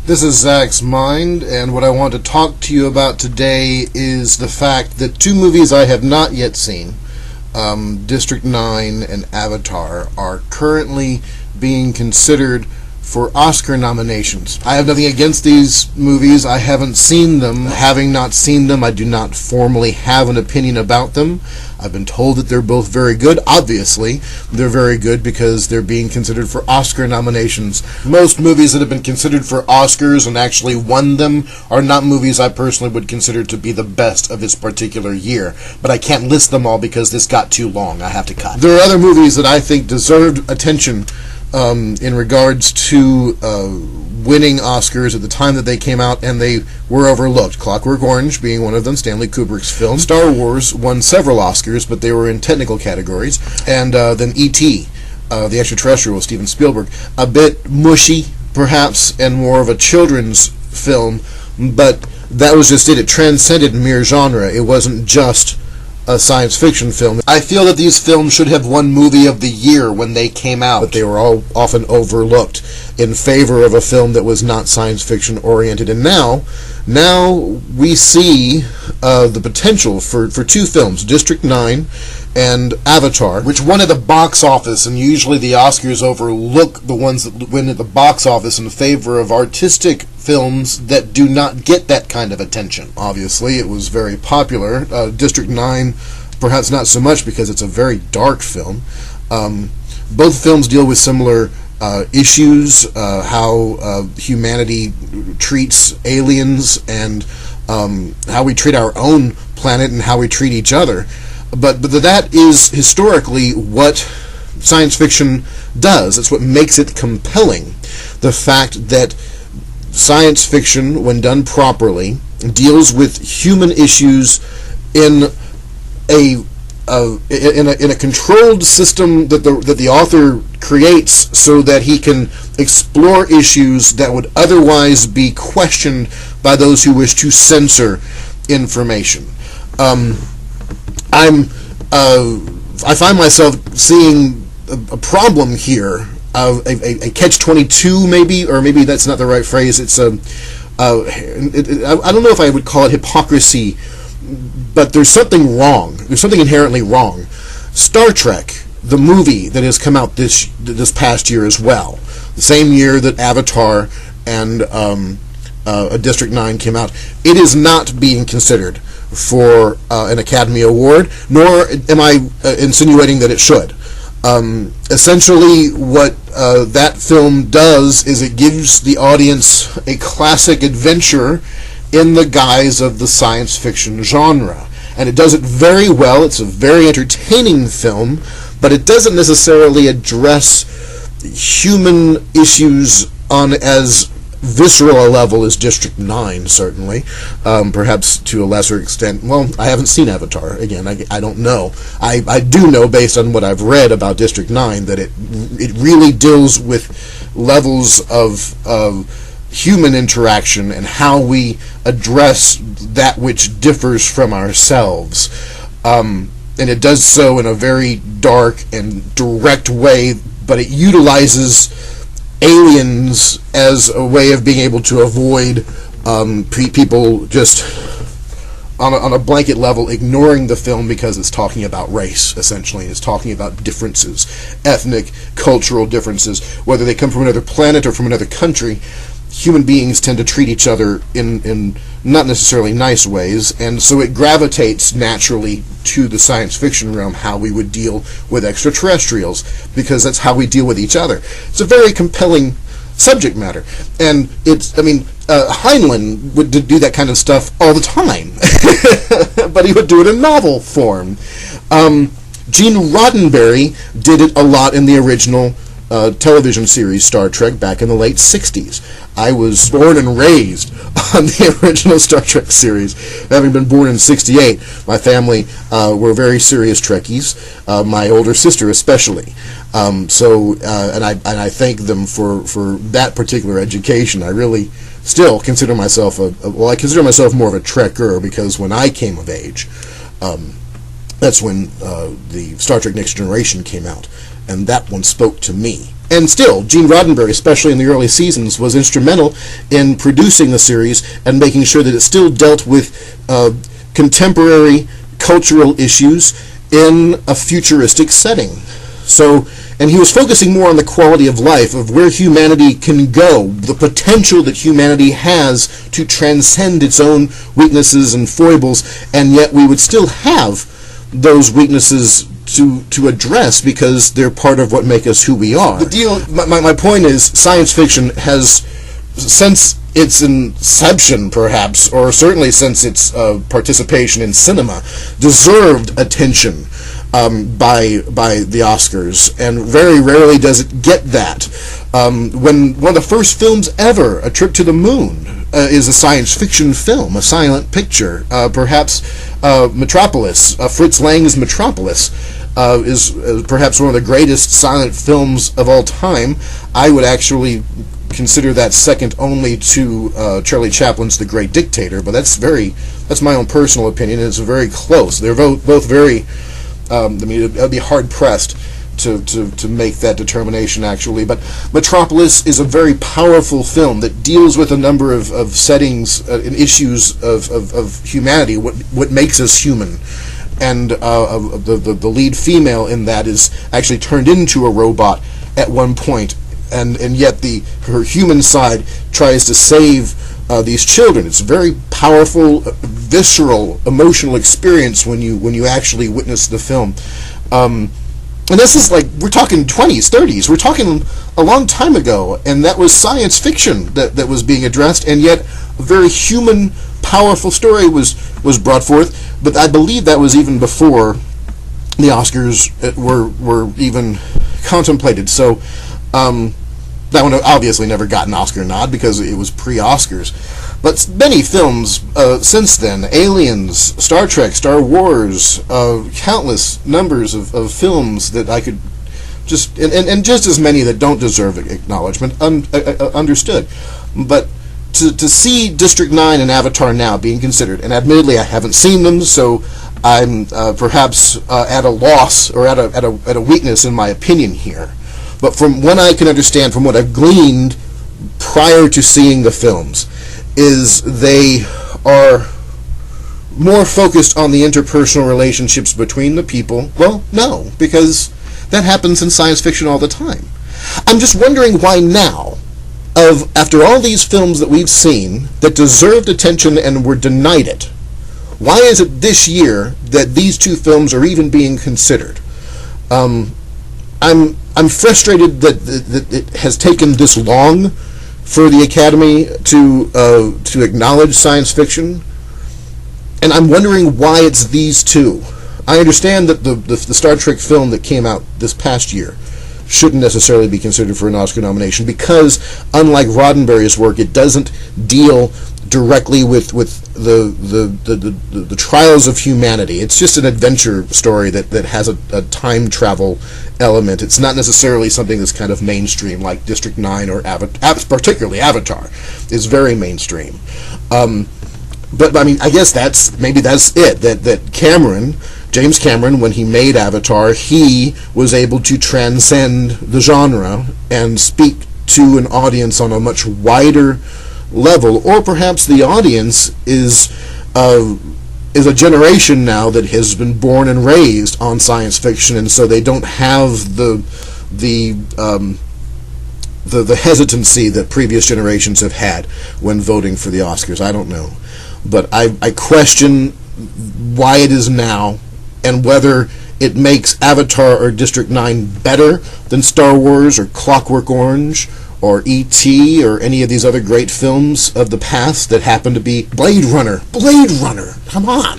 This is Zach's Mind, and what I want to talk to you about today is the fact that two movies I have not yet seen, District 9 and Avatar, are currently being considered for Oscar nominations. I have nothing against these movies. I haven't seen them. Having not seen them, I do not formally have an opinion about them. I've been told that they're both very good. Obviously, they're very good because they're being considered for Oscar nominations. Most movies that have been considered for Oscars and actually won them are not movies I personally would consider to be the best of this particular year. But I can't list them all because this got too long. I have to cut. There are other movies that I think deserved attention in regards to winning Oscars at the time that they came out, and they were overlooked. Clockwork Orange being one of them, Stanley Kubrick's film. Star Wars won several Oscars, but they were in technical categories. And then E.T., the extraterrestrial with Steven Spielberg. A bit mushy, perhaps, and more of a children's film, but that was just it. It transcended mere genre. It wasn't just a science fiction film. I feel that these films should have won Movie of the Year when they came out, but they were all often overlooked in favor of a film that was not science fiction oriented. And now we see the potential for two films, District 9 and Avatar, which won at the box office, and usually the Oscars overlook the ones that win at the box office in favor of artistic films that do not get that kind of attention. Obviously, it was very popular. District 9, perhaps not so much because it's a very dark film. Both films deal with similar issues, how humanity treats aliens and how we treat our own planet and how we treat each other. But that is historically what science fiction does. It's what makes it compelling. The fact that science fiction, when done properly, deals with human issues in a controlled system that the author creates so that he can explore issues that would otherwise be questioned by those who wish to censor information. I find myself seeing a problem here, a catch-22 maybe, or maybe that's not the right phrase. It's I don't know if I would call it hypocrisy, but there's something wrong. There's something inherently wrong. Star Trek, the movie that has come out this past year as well, the same year that Avatar and District 9 came out, it is not being considered for an Academy Award, nor am I insinuating that it should. Essentially, what that film does is it gives the audience a classic adventure in the guise of the science fiction genre. And it does it very well. It's a very entertaining film, but it doesn't necessarily address human issues on as visceral a level as District 9, certainly. Perhaps to a lesser extent. Well, I haven't seen Avatar. Again, I don't know. I do know, based on what I've read about District 9, that it really deals with levels of human interaction and how we address that which differs from ourselves. And it does so in a very dark and direct way, but it utilizes aliens as a way of being able to avoid people just on a blanket level ignoring the film because it's talking about race, essentially. It's talking about differences, ethnic, cultural differences, whether they come from another planet or from another country. Human beings tend to treat each other in not necessarily nice ways, and so it gravitates naturally to the science fiction realm, how we would deal with extraterrestrials, because that's how we deal with each other. It's a very compelling subject matter, and Heinlein would do that kind of stuff all the time, but he would do it in novel form. Gene Roddenberry did it a lot in the original television series Star Trek back in the late 60s. I was born and raised on the original Star Trek series. Having been born in 68, my family were very serious Trekkies, my older sister especially. And I thank them for that particular education. I really still consider myself I consider myself more of a Trekker, because when I came of age, that's when the Star Trek Next Generation came out. and that one spoke to me. And still, Gene Roddenberry, especially in the early seasons, was instrumental in producing the series and making sure that it still dealt with contemporary cultural issues in a futuristic setting. So, and he was focusing more on the quality of life, of where humanity can go, the potential that humanity has to transcend its own weaknesses and foibles, and yet we would still have those weaknesses to address because they're part of what make us who we are. The deal, my point is, science fiction has, since its inception perhaps, or certainly since its participation in cinema, deserved attention by the Oscars, and very rarely does it get that. When one of the first films ever, A Trip to the Moon, is a science fiction film, a silent picture. Perhaps Metropolis, Fritz Lang's Metropolis, is perhaps one of the greatest silent films of all time. I would actually consider that second only to Charlie Chaplin's The Great Dictator, but that's my own personal opinion. It's very close. They're both very. I mean, I'd be hard pressed to make that determination, actually. But Metropolis is a very powerful film that deals with a number of settings and issues of humanity, what makes us human. And the lead female in that is actually turned into a robot at one point, and yet her human side tries to save these children. It's a very powerful, visceral, emotional experience when you actually witness the film. And this is like, we're talking 20s, 30s, we're talking a long time ago, and that was science fiction that was being addressed, and yet a very human, powerful story was brought forth. But I believe that was even before the Oscars were even contemplated. So that one obviously never got an Oscar nod because it was pre-Oscars. But many films since then, Aliens, Star Trek, Star Wars, countless numbers of films that I could just, and just as many that don't deserve acknowledgement, understood. But to see District 9 and Avatar now being considered, and admittedly I haven't seen them, so I'm perhaps at a loss or at a weakness in my opinion here. But from what I can understand, from what I've gleaned prior to seeing the films, is they are more focused on the interpersonal relationships between the people. Well, no, because that happens in science fiction all the time. I'm just wondering why now, after all these films that we've seen that deserved attention and were denied it, why is it this year that these two films are even being considered? I'm frustrated that it has taken this long for the Academy to acknowledge science fiction, and I'm wondering why it's these two. I understand that the Star Trek film that came out this past year shouldn't necessarily be considered for an Oscar nomination because, unlike Roddenberry's work, it doesn't deal directly with the trials of humanity. It's just an adventure story that has a time travel element. It's not necessarily something that's kind of mainstream like District 9 or particularly Avatar is very mainstream. But I mean, I guess that's it. That James Cameron, when he made Avatar, he was able to transcend the genre and speak to an audience on a much wider level. Or perhaps the audience is a generation now that has been born and raised on science fiction, and so they don't have the hesitancy that previous generations have had when voting for the Oscars. I don't know. But I question why it is now, and whether it makes Avatar or District 9 better than Star Wars or Clockwork Orange or E.T. or any of these other great films of the past that happen to be Blade Runner. Come on!